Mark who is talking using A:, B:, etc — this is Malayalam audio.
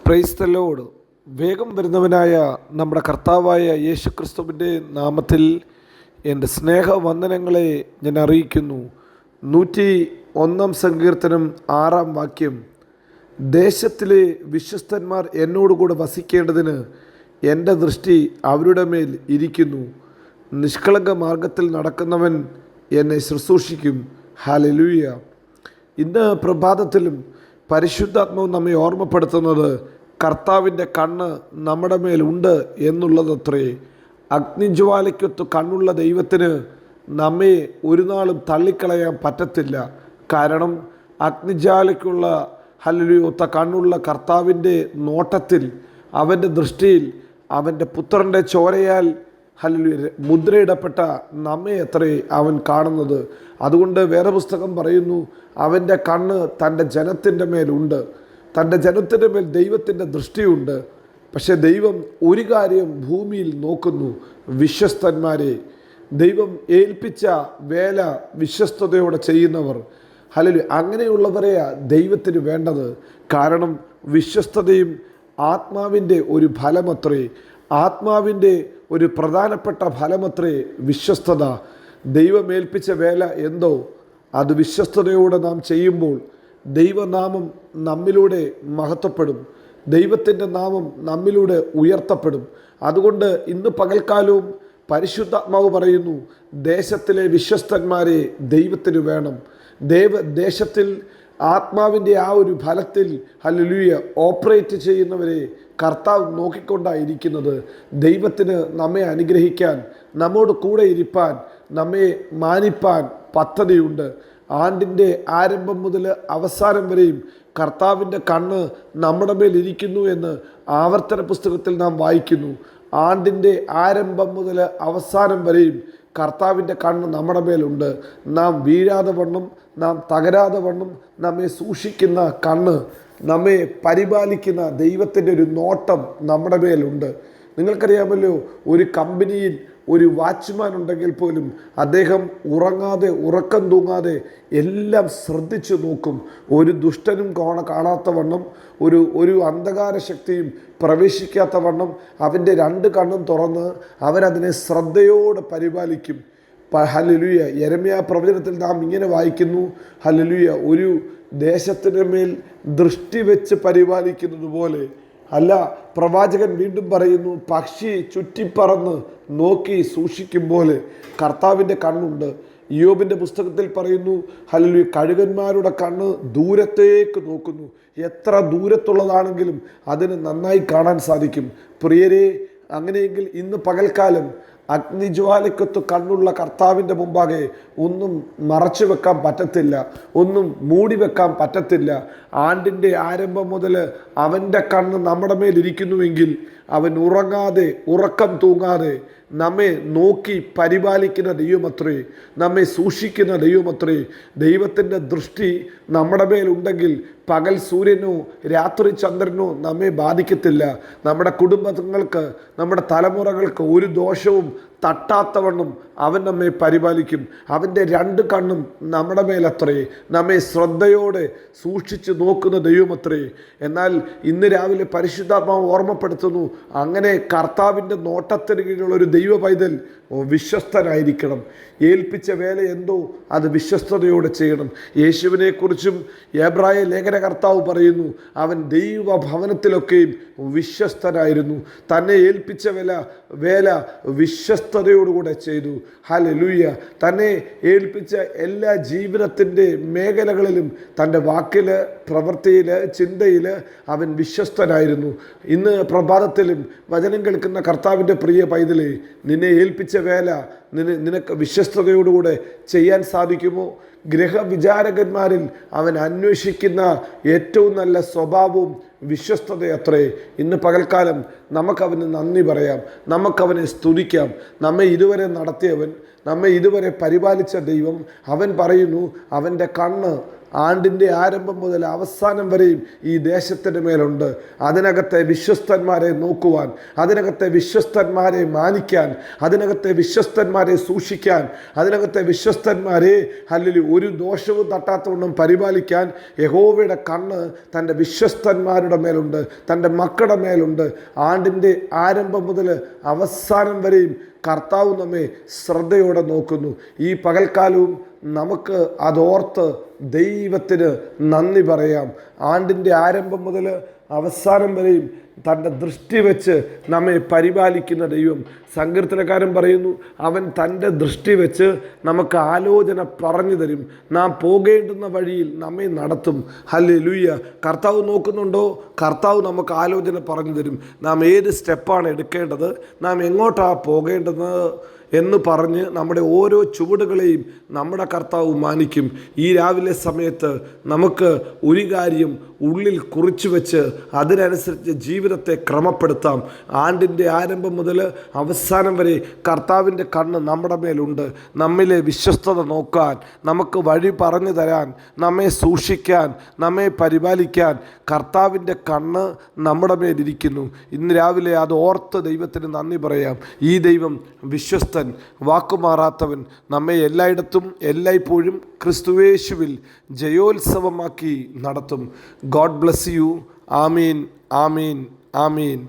A: Praise the Lord. വേഗം വരുന്നവനായ നമ്മുടെ കർത്താവായ യേശു ക്രിസ്തുവിൻ്റെ നാമത്തിൽ എൻ്റെ സ്നേഹവന്ദനങ്ങളെ ഞാൻ അറിയിക്കുന്നു. 101 സങ്കീർത്തനം 6 വാക്യം: ദേശത്തിലെ വിശ്വസ്തന്മാർ എന്നോടുകൂടെ വസിക്കേണ്ടതിന് എൻ്റെ ദൃഷ്ടി അവരുടെ മേൽ ഇരിക്കുന്നു. നിഷ്കളങ്ക മാർഗത്തിൽ നടക്കുന്നവൻ എന്നെ ശുശ്രൂഷിക്കും. ഹല്ലേലൂയ. ഇന്ന് പ്രഭാതത്തിലും പരിശുദ്ധാത്മാവ് നമ്മെ ഓർമ്മപ്പെടുത്തുന്നത് കർത്താവിൻ്റെ കണ്ണ് നമ്മുടെ മേലുണ്ട് എന്നുള്ളതത്രേ. അഗ്നിജ്വാലയ്ക്കൊത്ത് കണ്ണുള്ള ദൈവത്തിന് നമ്മെ ഒരു നാളും തള്ളിക്കളയാൻ പറ്റത്തില്ല. കാരണം അഗ്നിജ്വാലയ്ക്കുള്ള ഒത്ത കണ്ണുള്ള കർത്താവിൻ്റെ നോട്ടത്തിൽ, അവൻ്റെ ദൃഷ്ടിയിൽ, അവൻ്റെ പുത്രൻ്റെ ചോരയാൽ മുദ്രയിടപ്പെട്ട നമ്മെ അത്രേ അവൻ കാണുന്നത്. അതുകൊണ്ട് വേദപുസ്തകം പറയുന്നു, അവൻ്റെ കണ്ണ് തൻ്റെ ജനത്തിൻ്റെ മേലുണ്ട്. തൻ്റെ ജനത്തിൻ്റെ മേൽ ദൈവത്തിൻ്റെ ദൃഷ്ടിയുണ്ട്. പക്ഷേ ദൈവം ഒരു കാര്യം ഭൂമിയിൽ നോക്കുന്നു: വിശ്വസ്തന്മാരെ. ദൈവം ഏൽപ്പിച്ച വേല വിശ്വസ്തയോടെ ചെയ്യുന്നവർ. അങ്ങനെയുള്ളവരെയാ ദൈവത്തിന് വേണ്ടത്. കാരണം വിശ്വസ്തതയും ആത്മാവിൻ്റെ ഒരു ഫലമത്രേ. ആത്മാവിൻ്റെ ഒരു പ്രധാനപ്പെട്ട ഫലമത്രേ വിശ്വസ്തത. ദൈവം ഏൽപ്പിച്ച വേല എന്തോ അത് വിശ്വസ്തതയോടെ നാം ചെയ്യുമ്പോൾ ദൈവനാമം നമ്മിലൂടെ മഹത്വപ്പെടും. ദൈവത്തിൻ്റെ നാമം നമ്മിലൂടെ ഉയർത്തപ്പെടും. അതുകൊണ്ട് ഇന്ന് പകൽക്കാലവും പരിശുദ്ധാത്മാവ് പറയുന്നു, ദേശത്തിലെ വിശ്വസ്തന്മാരെ ദൈവത്തിന് വേണം. ദേശത്തിൽ ആത്മാവിൻ്റെ ആ ഒരു ഫലത്തിൽ ഓപ്പറേറ്റ് ചെയ്യുന്നവരെ കർത്താവ് നോക്കിക്കൊണ്ടായിരിക്കുന്നത്. ദൈവത്തിന് നമ്മെ അനുഗ്രഹിക്കാൻ, നമ്മോട് കൂടെ ഇരിപ്പാൻ, നമ്മെ മാനിപ്പാൻ പദ്ധതിയുണ്ട്. ആണ്ടിൻ്റെ ആരംഭം മുതൽ അവസാനം വരെയും കർത്താവിൻ്റെ കണ്ണ് നമ്മുടെ മേൽ ഇരിക്കുന്നു എന്ന് ആവർത്തന പുസ്തകത്തിൽ നാം വായിക്കുന്നു. ആണ്ടിൻ്റെ ആരംഭം മുതൽ അവസാനം വരെയും കർത്താവിൻ്റെ കണ്ണ് നമ്മുടെ മേലുണ്ട്. നാം വീഴാതെ വണ്ണം, നാം തകരാതെ വണ്ണം നമ്മെ സൂക്ഷിക്കുന്ന കണ്ണ്, നമ്മെ പരിപാലിക്കുന്ന ദൈവത്തിൻ്റെ ഒരു നോട്ടം നമ്മുടെ മേലുണ്ട്. നിങ്ങൾക്കറിയാമല്ലോ, ഒരു കമ്പനിയിൽ ഒരു വാച്ച്മാൻ ഉണ്ടെങ്കിൽ പോലും അദ്ദേഹം ഉറങ്ങാതെ, ഉറക്കം തൂങ്ങാതെ എല്ലാം ശ്രദ്ധിച്ചു നോക്കും. ഒരു ദുഷ്ടനും കാണാത്ത വണ്ണം, ഒരു അന്ധകാര ശക്തിയും പ്രവേശിക്കാത്ത വണ്ണം അവൻ്റെ 2 കണ്ണും തുറന്ന് അവരതിനെ ശ്രദ്ധയോടെ പരിപാലിക്കും. ഹല്ലേലൂയ. യെരമ്യാ പ്രവചനത്തിൽ നാം ഇങ്ങനെ വായിക്കുന്നു, ഹല്ലേലൂയ, ഒരു ദേശത്തിൻ്റെ മേൽ ദൃഷ്ടി വെച്ച് പരിപാലിക്കുന്നത് പോലെ അല്ല. പ്രവാചകൻ വീണ്ടും പറയുന്നു, പക്ഷി ചുറ്റിപ്പറന്ന് നോക്കി സൂക്ഷിക്കും പോലെ കർത്താവിൻ്റെ കണ്ണുണ്ട്. ഇയ്യോബിൻ്റെ പുസ്തകത്തിൽ പറയുന്നു, ഹല്ലേലൂയ, കഴുകന്മാരുടെ കണ്ണ് ദൂരത്തേക്ക് നോക്കുന്നു. എത്ര ദൂരത്തുള്ളതാണെങ്കിലും അതിന് നന്നായി കാണാൻ സാധിക്കും. പ്രിയരെ, അങ്ങനെയെങ്കിൽ ഇന്ന് പകൽക്കാലം അഗ്നിജ്വാലയ്ക്കൊത്ത് കണ്ണുള്ള കർത്താവിൻ്റെ മുമ്പാകെ ഒന്നും മറച്ചു വെക്കാൻ പറ്റത്തില്ല, ഒന്നും മൂടി വെക്കാൻ പറ്റത്തില്ല. ആണ്ടിൻ്റെ ആരംഭം മുതൽ അവൻ്റെ കണ്ണ് നമ്മുടെ മേലിരിക്കുന്നുവെങ്കിൽ അവൻ ഉറങ്ങാതെ, ഉറക്കം തൂങ്ങാതെ നമ്മെ നോക്കി പരിപാലിക്കുന്ന ദൈവമത്രേ, നമ്മെ സൂക്ഷിക്കുന്ന ദൈവമത്രേ. ദൈവത്തിൻ്റെ ദൃഷ്ടി നമ്മുടെ മേലുണ്ടെങ്കിൽ പകൽ സൂര്യനോ രാത്രി ചന്ദ്രനോ നമ്മെ ബാധിക്കത്തില്ല. നമ്മുടെ കുടുംബങ്ങൾക്ക്, നമ്മുടെ തലമുറകൾക്ക് ഒരു ദോഷവും തട്ടാത്തവണ്ണം അവൻ നമ്മെ പരിപാലിക്കും. അവൻ്റെ 2 കണ്ണും നമ്മുടെ മേലത്രേ, നമ്മെ ശ്രദ്ധയോടെ സൂക്ഷിച്ച് നോക്കുന്ന ദൈവമത്രേ. എന്നാൽ ഇന്ന് രാവിലെ പരിശുദ്ധാത്മാവ് ഓർമ്മപ്പെടുത്തുന്നു, അങ്ങനെ കർത്താവിൻ്റെ നോട്ടത്തിന് കീഴിലുള്ള ഒരു ദൈവ പൈതൽ വിശ്വസ്തനായിരിക്കണം. ഏൽപ്പിച്ച വേല എന്തോ അത് വിശ്വസ്തയോടെ ചെയ്യണം. യേശുവിനെക്കുറിച്ചും എബ്രായ ലേഖന കർത്താവ് പറയുന്നു, അവൻ ദൈവഭവനത്തിലൊക്കെയും വിശ്വസ്തനായിരുന്നു. തന്നെ ഏൽപ്പിച്ച വേല വിശ്വസ്തയോടുകൂടെ ചെയ്തു. ഹല്ലേലൂയ. തന്നെ ഏൽപ്പിച്ച എല്ലാ ജീവിതത്തിൻ്റെ മേഖലകളിലും തൻ്റെ വാക്കിൽ, പ്രവൃത്തിയിൽ, ചിന്തയിൽ അവൻ വിശ്വസ്തനായിരുന്നു. ഇന്ന് പ്രഭാതത്തിലും വചനം കേൾക്കുന്ന കർത്താവിൻ്റെ പ്രിയ പൈതലേ, നിന്നെ ഏൽപ്പിച്ച വേല നിനക്ക് വിശ്വസ്തയോടുകൂടെ ചെയ്യാൻ സാധിക്കുമോ? ഗ്രഹവിചാരകന്മാരിൽ അവൻ അന്വേഷിക്കുന്ന ഏറ്റവും നല്ല സ്വഭാവവും വിശ്വസ്തതയത്രേ. ഇന്ന് പകൽക്കാലം നമുക്കവന് നന്ദി പറയാം, നമുക്കവനെ സ്തുതിക്കാം. നമ്മെ ഇതുവരെ നടത്തിയവൻ, നമ്മെ ഇതുവരെ പരിപാലിച്ച ദൈവം, അവൻ പറയുന്നു, അവൻ്റെ കണ്ണ് ആണ്ടിൻ്റെ ആരംഭം മുതൽ അവസാനം വരെയും ഈ ദേശത്തിൻ്റെ മേലുണ്ട്. അതിനകത്തെ വിശ്വസ്തന്മാരെ നോക്കുവാൻ, അതിനകത്തെ വിശ്വസ്തന്മാരെ മാനിക്കാൻ, അതിനകത്തെ വിശ്വസ്തന്മാരെ സൂക്ഷിക്കാൻ, അതിനകത്തെ വിശ്വസ്തന്മാരെ ഒരു ദോഷവും തട്ടാത്തവണ്ണം പരിപാലിക്കാൻ യഹോവയുടെ കണ്ണ് തൻ്റെ വിശ്വസ്തന്മാരുടെ മേലുണ്ട്, തൻ്റെ മക്കളുടെ മേലുണ്ട്. ആണ്ടിൻ്റെ ആരംഭം മുതൽ അവസാനം വരെയും കർത്താവ് നമ്മെ ശ്രദ്ധയോടെ നോക്കുന്നു. ഈ പകൽക്കാലവും നമുക്ക് അതോർത്ത് ദൈവത്തിന് നന്ദി പറയാം. ആണ്ടിൻ്റെ ആരംഭം മുതൽ അവസാനം വരെയും തൻ്റെ ദൃഷ്ടി വെച്ച് നമ്മെ പരിപാലിക്കുന്ന ദൈവം. സങ്കീർത്തനക്കാരൻ പറയുന്നു, അവൻ തൻ്റെ ദൃഷ്ടി വെച്ച് നമുക്ക് ആലോചന പറഞ്ഞു തരും, നാം പോകേണ്ടുന്ന വഴിയിൽ നമ്മെ നടത്തും. ഹല്ലേലൂയ. കർത്താവ് നോക്കുന്നുണ്ടോ? കർത്താവ് നമുക്ക് ആലോചന പറഞ്ഞു തരും. നാം ഏത് സ്റ്റെപ്പാണ് എടുക്കേണ്ടത്, നാം എങ്ങോട്ടാണ് പോകേണ്ടത് എന്ന് പറഞ്ഞ് നമ്മുടെ ഓരോ ചുവടുകളെയും നമ്മുടെ കർത്താവ് മാനിക്കും. ഈ രാവിലെ സമയത്ത് നമുക്ക് ഒരു കാര്യം ഉള്ളിൽ കുറിച്ചു വെച്ച് അതിനനുസരിച്ച് ജീവിതത്തെ ക്രമപ്പെടുത്താം. ആണ്ടിൻ്റെ ആരംഭം മുതൽ അവസാനം വരെ കർത്താവിൻ്റെ കണ്ണ് നമ്മുടെ മേലുണ്ട്. നമ്മിലെ വിശ്വസ്തത നോക്കാൻ, നമുക്ക് വഴി പറഞ്ഞു തരാൻ, നമ്മെ സൂക്ഷിക്കാൻ, നമ്മെ പരിപാലിക്കാൻ കർത്താവിൻ്റെ കണ്ണ് നമ്മുടെ മേലിരിക്കുന്നു. ഇന്ന് രാവിലെ അത് ഓർത്ത് ദൈവത്തിന് നന്ദി പറയാം. ഈ ദൈവം വിശ്വസ്തൻ, വാക്കുമാറാത്തവൻ, നമ്മെ എല്ലായിടത്തും എല്ലായ്പ്പോഴും ക്രിസ്തുയേശുവിൽ ജയോത്സവമാക്കി നടത്തും. God bless you. Amin, Amin, Amin.